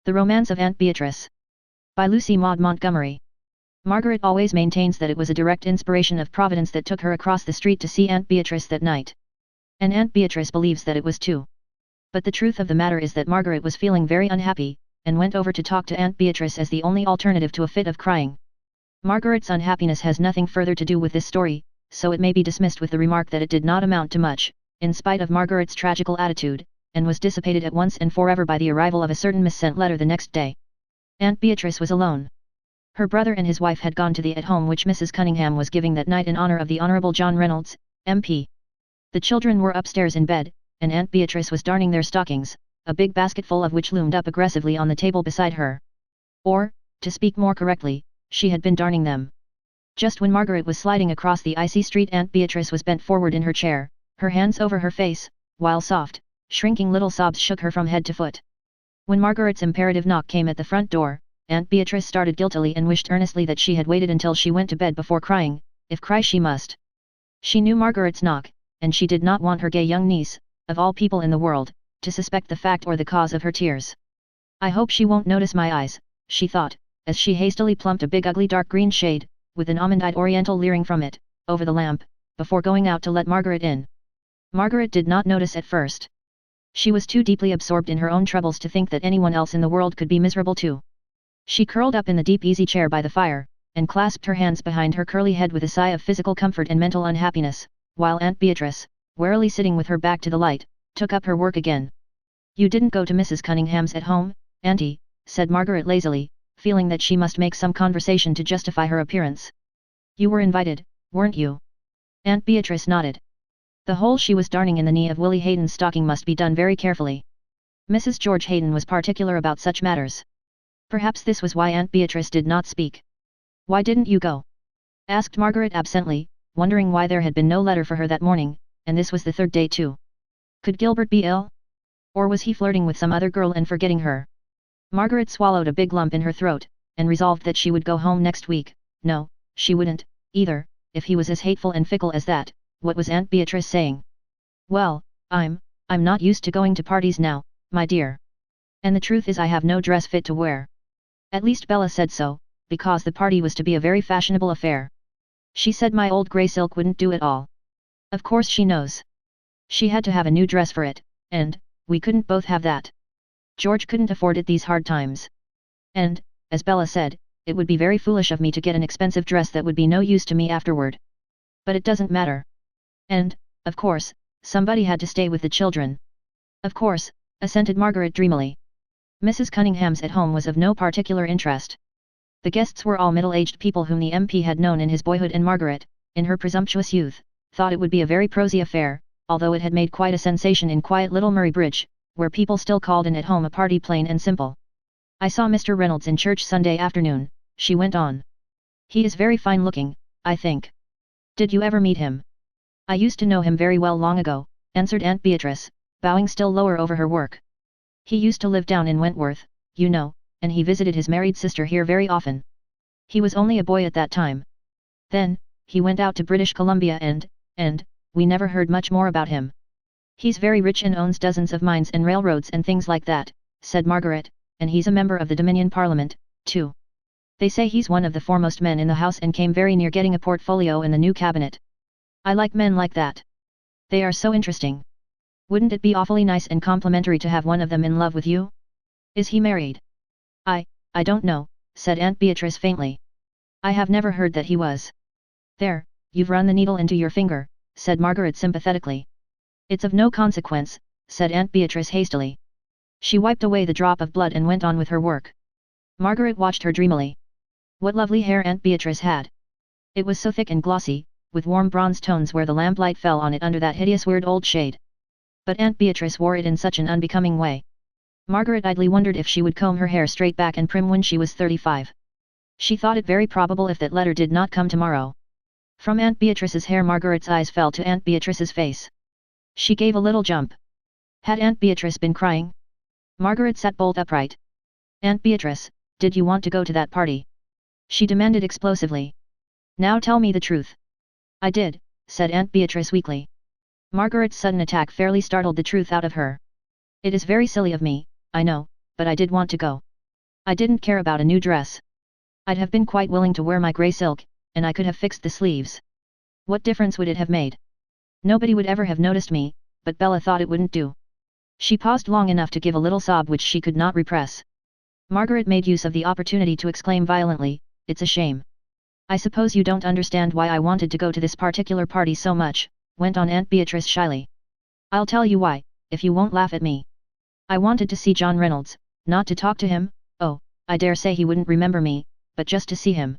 The Romance of Aunt Beatrice. By Lucy Maud Montgomery. Margaret always maintains that it was a direct inspiration of Providence that took her across the street to see Aunt Beatrice that night. And Aunt Beatrice believes that it was too. But the truth of the matter is that Margaret was feeling very unhappy, and went over to talk to Aunt Beatrice as the only alternative to a fit of crying. Margaret's unhappiness has nothing further to do with this story, so it may be dismissed with the remark that it did not amount to much, in spite of Margaret's tragical attitude, and was dissipated at once and forever by the arrival of a certain missent letter the next day. Aunt Beatrice was alone. Her brother and his wife had gone to the at-home which Mrs. Cunningham was giving that night in honor of the Honourable John Reynolds, MP. The children were upstairs in bed, and Aunt Beatrice was darning their stockings, a big basketful of which loomed up aggressively on the table beside her. Or, to speak more correctly, she had been darning them. Just when Margaret was sliding across the icy street, Aunt Beatrice was bent forward in her chair, her hands over her face, while soft, shrinking little sobs shook her from head to foot. When Margaret's imperative knock came at the front door, Aunt Beatrice started guiltily and wished earnestly that she had waited until she went to bed before crying, if cry she must. She knew Margaret's knock, and she did not want her gay young niece, of all people in the world, to suspect the fact or the cause of her tears. I hope she won't notice my eyes, she thought, as she hastily plumped a big ugly dark green shade, with an almond-eyed oriental leering from it, over the lamp, before going out to let Margaret in. Margaret did not notice at first. She was too deeply absorbed in her own troubles to think that anyone else in the world could be miserable too. She curled up in the deep easy chair by the fire, and clasped her hands behind her curly head with a sigh of physical comfort and mental unhappiness, while Aunt Beatrice, warily sitting with her back to the light, took up her work again. "You didn't go to Mrs. Cunningham's at home, Auntie," said Margaret lazily, feeling that she must make some conversation to justify her appearance. "You were invited, weren't you?" Aunt Beatrice nodded. The hole she was darning in the knee of Willie Hayden's stocking must be done very carefully. Mrs. George Hayden was particular about such matters. Perhaps this was why Aunt Beatrice did not speak. "Why didn't you go?" asked Margaret absently, wondering why there had been no letter for her that morning, and this was the third day too. Could Gilbert be ill? Or was he flirting with some other girl and forgetting her? Margaret swallowed a big lump in her throat, and resolved that she would go home next week. No, she wouldn't, either, if he was as hateful and fickle as that. What was Aunt Beatrice saying? "Well, I'm not used to going to parties now, my dear. And the truth is I have no dress fit to wear." At least Bella said so, because the party was to be a very fashionable affair. "She said my old grey silk wouldn't do at all." Of course she knows. She had to have a new dress for it, and we couldn't both have that. George couldn't afford it these hard times. And, as Bella said, it would be very foolish of me to get an expensive dress that would be no use to me afterward. But it doesn't matter. And, of course, somebody had to stay with the children. Of course, assented Margaret dreamily. Mrs. Cunningham's at home was of no particular interest. The guests were all middle-aged people whom the MP had known in his boyhood, and Margaret, in her presumptuous youth, thought it would be a very prosy affair, although it had made quite a sensation in quiet little Murray Bridge, where people still called an at-home a party plain and simple. "I saw Mr. Reynolds in church Sunday afternoon," she went on. "He is very fine-looking, I think. Did you ever meet him?" "I used to know him very well long ago," answered Aunt Beatrice, bowing still lower over her work. "He used to live down in Wentworth, you know, and he visited his married sister here very often. He was only a boy at that time. Then, he went out to British Columbia and, we never heard much more about him. He's very rich and owns dozens of mines and railroads and things like that," said Margaret, "and he's a member of the Dominion Parliament, too. They say he's one of the foremost men in the House and came very near getting a portfolio in the new cabinet. I like men like that. They are so interesting. Wouldn't it be awfully nice and complimentary to have one of them in love with you? Is he married?" I don't know," said Aunt Beatrice faintly. "I have never heard that he was." "There, you've run the needle into your finger," said Margaret sympathetically. "It's of no consequence," said Aunt Beatrice hastily. She wiped away the drop of blood and went on with her work. Margaret watched her dreamily. What lovely hair Aunt Beatrice had! It was so thick and glossy, with warm bronze tones where the lamplight fell on it under that hideous weird old shade. But Aunt Beatrice wore it in such an unbecoming way. Margaret idly wondered if she would comb her hair straight back and prim when she was 35. She thought it very probable if that letter did not come tomorrow. From Aunt Beatrice's hair Margaret's eyes fell to Aunt Beatrice's face. She gave a little jump. Had Aunt Beatrice been crying? Margaret sat bolt upright. "Aunt Beatrice, did you want to go to that party?" she demanded explosively. "Now tell me the truth." "I did," said Aunt Beatrice weakly. Margaret's sudden attack fairly startled the truth out of her. "It is very silly of me, I know, but I did want to go. I didn't care about a new dress. I'd have been quite willing to wear my grey silk, and I could have fixed the sleeves. What difference would it have made? Nobody would ever have noticed me, but Bella thought it wouldn't do. She paused long enough to give a little sob which she could not repress. Margaret made use of the opportunity to exclaim violently, "It's a shame. I suppose you don't understand why I wanted to go to this particular party so much," went on Aunt Beatrice shyly. "I'll tell you why, if you won't laugh at me. I wanted to see John Reynolds, not to talk to him. Oh, I dare say he wouldn't remember me, but just to see him.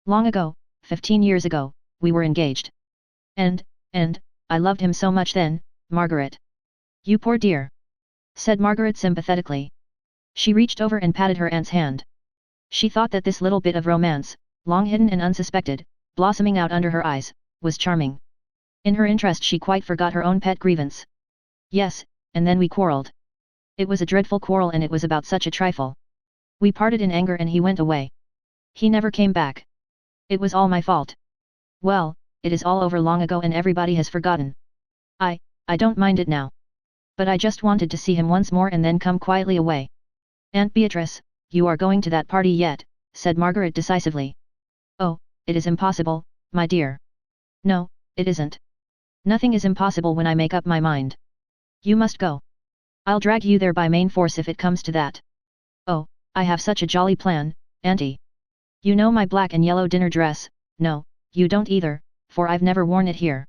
Long ago, 15 years ago, we were engaged. And, I loved him so much then, Margaret." "You poor dear," said Margaret sympathetically. She reached over and patted her aunt's hand. She thought that this little bit of romance, long hidden and unsuspected, blossoming out under her eyes, was charming. In her interest she quite forgot her own pet grievance. "Yes, and then we quarreled. It was a dreadful quarrel and it was about such a trifle. We parted in anger and he went away. He never came back. It was all my fault. Well, it is all over long ago and everybody has forgotten. I don't mind it now. But I just wanted to see him once more and then come quietly away." "Aunt Beatrice, you are going to that party yet," said Margaret decisively. "Oh, it is impossible, my dear." "No, it isn't. Nothing is impossible when I make up my mind. You must go. I'll drag you there by main force if it comes to that." "Oh, I have such a jolly plan, Auntie. You know my black and yellow dinner dress." "No, you don't either, for I've never worn it here.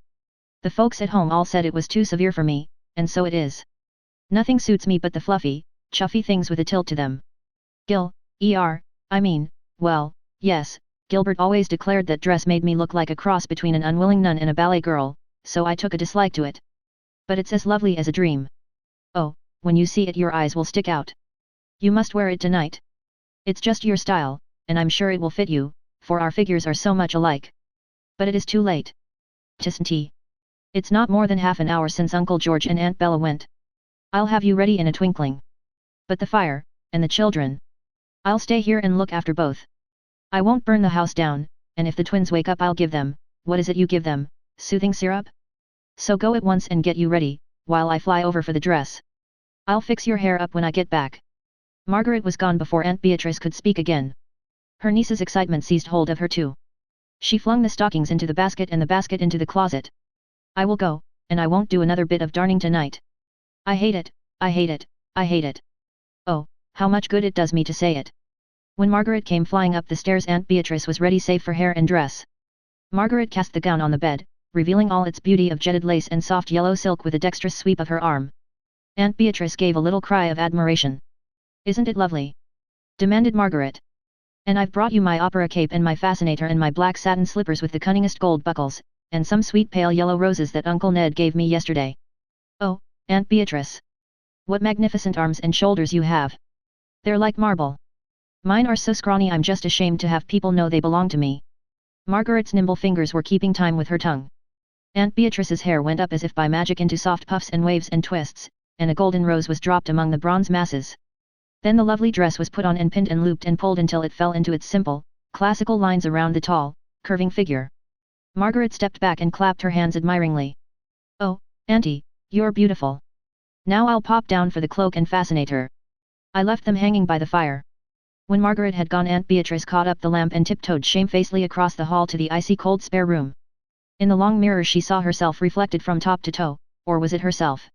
The folks at home all said it was too severe for me, and so it is. Nothing suits me but the fluffy, chuffy things with a tilt to them. Well, yes, Gilbert always declared that dress made me look like a cross between an unwilling nun and a ballet girl, so I took a dislike to it. But it's as lovely as a dream. Oh, when you see it your eyes will stick out. You must wear it tonight. It's just your style, and I'm sure it will fit you, for our figures are so much alike. But it is too late. 'Tisn't. It's not more than half an hour since Uncle George and Aunt Bella went. I'll have you ready in a twinkling. But the fire, and the children. I'll stay here and look after both. I won't burn the house down, and if the twins wake up I'll give them, what is it you give them, soothing syrup? So go at once and get you ready, while I fly over for the dress. I'll fix your hair up when I get back." Margaret was gone before Aunt Beatrice could speak again. Her niece's excitement seized hold of her too. She flung the stockings into the basket and the basket into the closet. "I will go, and I won't do another bit of darning tonight. I hate it, I hate it, I hate it. Oh, how much good it does me to say it." When Margaret came flying up the stairs Aunt Beatrice was ready save for hair and dress. Margaret cast the gown on the bed, revealing all its beauty of jetted lace and soft yellow silk with a dexterous sweep of her arm. Aunt Beatrice gave a little cry of admiration. "Isn't it lovely?" demanded Margaret. "And I've brought you my opera cape and my fascinator and my black satin slippers with the cunningest gold buckles, and some sweet pale yellow roses that Uncle Ned gave me yesterday. Oh, Aunt Beatrice! What magnificent arms and shoulders you have! They're like marble. Mine are so scrawny I'm just ashamed to have people know they belong to me." Margaret's nimble fingers were keeping time with her tongue. Aunt Beatrice's hair went up as if by magic into soft puffs and waves and twists, and a golden rose was dropped among the bronze masses. Then the lovely dress was put on and pinned and looped and pulled until it fell into its simple, classical lines around the tall, curving figure. Margaret stepped back and clapped her hands admiringly. "Oh, Auntie, you're beautiful. Now I'll pop down for the cloak and fascinator." I left them hanging by the fire. When Margaret had gone Aunt Beatrice caught up the lamp and tiptoed shamefacedly across the hall to the icy cold spare room. In the long mirror she saw herself reflected from top to toe, or was it herself?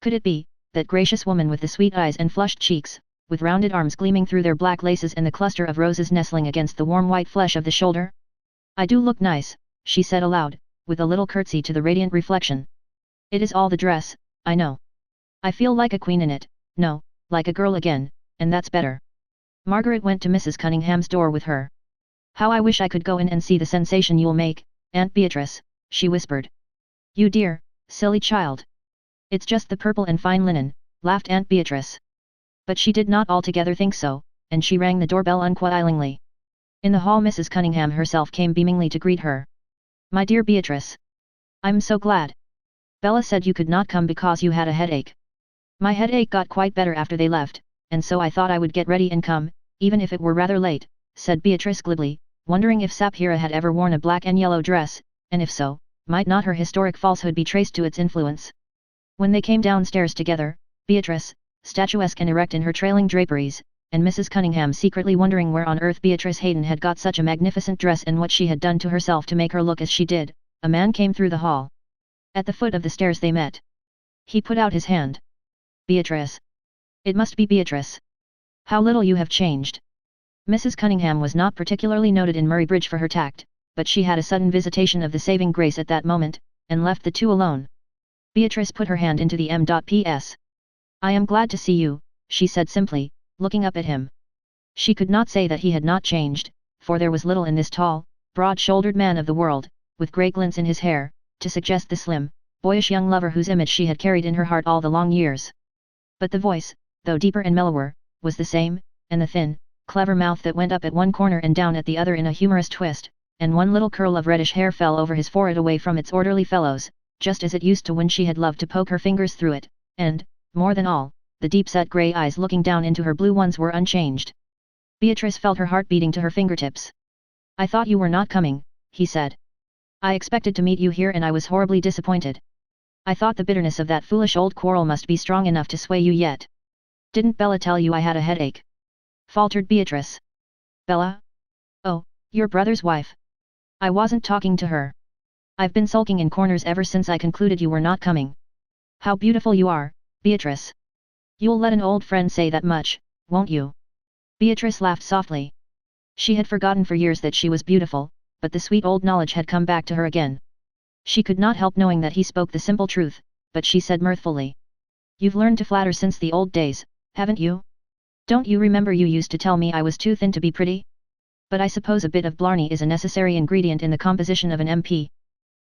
Could it be, that gracious woman with the sweet eyes and flushed cheeks, with rounded arms gleaming through their black laces and the cluster of roses nestling against the warm white flesh of the shoulder? "I do look nice," she said aloud, with a little curtsy to the radiant reflection. "It is all the dress, I know. I feel like a queen in it, no, like a girl again, and that's better." Margaret went to Mrs. Cunningham's door with her. "How I wish I could go in and see the sensation you'll make, Aunt Beatrice," she whispered. "You dear, silly child. It's just the purple and fine linen," laughed Aunt Beatrice. But she did not altogether think so, and she rang the doorbell unquailingly. In the hall Mrs. Cunningham herself came beamingly to greet her. "My dear Beatrice. I'm so glad. Bella said you could not come because you had a headache. My headache got quite better after they left, and so I thought I would get ready and come, even if it were rather late," said Beatrice glibly, wondering if Sapphira had ever worn a black and yellow dress, and if so, might not her historic falsehood be traced to its influence. When they came downstairs together, Beatrice, statuesque and erect in her trailing draperies, and Mrs. Cunningham secretly wondering where on earth Beatrice Hayden had got such a magnificent dress and what she had done to herself to make her look as she did, a man came through the hall. At the foot of the stairs they met. He put out his hand. Beatrice. It must be Beatrice. How little you have changed. Mrs. Cunningham was not particularly noted in Murraybridge for her tact, but she had a sudden visitation of the saving grace at that moment, and left the two alone. Beatrice put her hand into the M.P.S. I am glad to see you, she said simply, looking up at him. She could not say that he had not changed, for there was little in this tall, broad-shouldered man of the world, with grey glints in his hair, to suggest the slim, boyish young lover whose image she had carried in her heart all the long years. But the voice, though deeper and mellower, was the same, and the thin, clever mouth that went up at one corner and down at the other in a humorous twist, and one little curl of reddish hair fell over his forehead away from its orderly fellows, just as it used to when she had loved to poke her fingers through it, and, more than all, the deep-set grey eyes looking down into her blue ones were unchanged. Beatrice felt her heart beating to her fingertips. I thought you were not coming, he said. I expected to meet you here and I was horribly disappointed. I thought the bitterness of that foolish old quarrel must be strong enough to sway you yet. Didn't Bella tell you I had a headache? Faltered Beatrice. Bella? Oh, your brother's wife. I wasn't talking to her. I've been sulking in corners ever since I concluded you were not coming. How beautiful you are, Beatrice. You'll let an old friend say that much, won't you? Beatrice laughed softly. She had forgotten for years that she was beautiful, but the sweet old knowledge had come back to her again. She could not help knowing that he spoke the simple truth, but she said mirthfully. You've learned to flatter since the old days, haven't you? Don't you remember you used to tell me I was too thin to be pretty? But I suppose a bit of blarney is a necessary ingredient in the composition of an MP.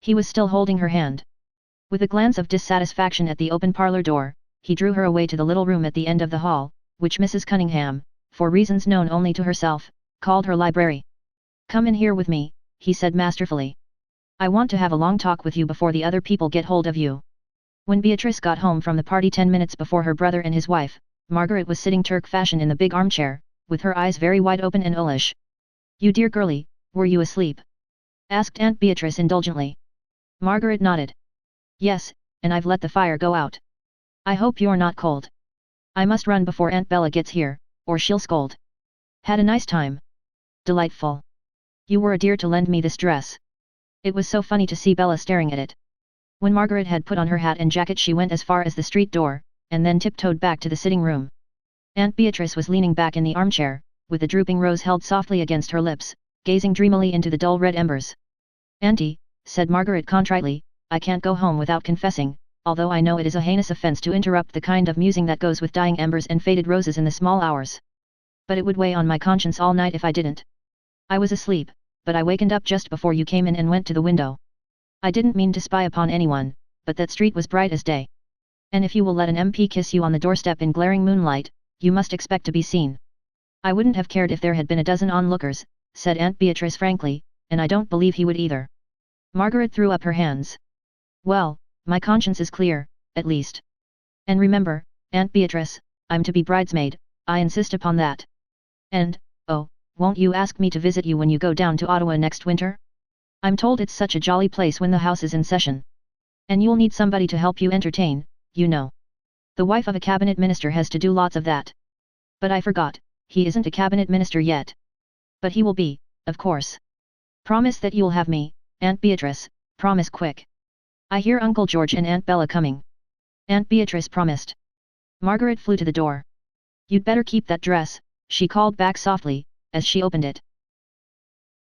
He was still holding her hand. With a glance of dissatisfaction at the open parlour door, he drew her away to the little room at the end of the hall, which Mrs. Cunningham, for reasons known only to herself, called her library. Come in here with me, he said masterfully. I want to have a long talk with you before the other people get hold of you. When Beatrice got home from the party 10 minutes before her brother and his wife, Margaret was sitting Turk fashion in the big armchair, with her eyes very wide open and owlish. You dear girlie, were you asleep? Asked Aunt Beatrice indulgently. Margaret nodded. Yes, and I've let the fire go out. I hope you're not cold. I must run before Aunt Bella gets here, or she'll scold. Had a nice time? Delightful. You were a dear to lend me this dress. It was so funny to see Bella staring at it. When Margaret had put on her hat and jacket she went as far as the street door, and then tiptoed back to the sitting room. Aunt Beatrice was leaning back in the armchair, with the drooping rose held softly against her lips, gazing dreamily into the dull red embers. Auntie, said Margaret contritely, I can't go home without confessing, although I know it is a heinous offence to interrupt the kind of musing that goes with dying embers and faded roses in the small hours. But it would weigh on my conscience all night if I didn't. I was asleep, but I wakened up just before you came in and went to the window. I didn't mean to spy upon anyone, but that street was bright as day. And if you will let an MP kiss you on the doorstep in glaring moonlight, you must expect to be seen. I wouldn't have cared if there had been a dozen onlookers, said Aunt Beatrice frankly, and I don't believe he would either. Margaret threw up her hands. Well, my conscience is clear, at least. And remember, Aunt Beatrice, I'm to be bridesmaid, I insist upon that. And, oh, won't you ask me to visit you when you go down to Ottawa next winter? I'm told it's such a jolly place when the house is in session. And you'll need somebody to help you entertain, you know. The wife of a cabinet minister has to do lots of that. But I forgot, he isn't a cabinet minister yet. But he will be, of course. Promise that you'll have me, Aunt Beatrice, promise quick. I hear Uncle George and Aunt Bella coming. Aunt Beatrice promised. Margaret flew to the door. You'd better keep that dress, she called back softly, as she opened it.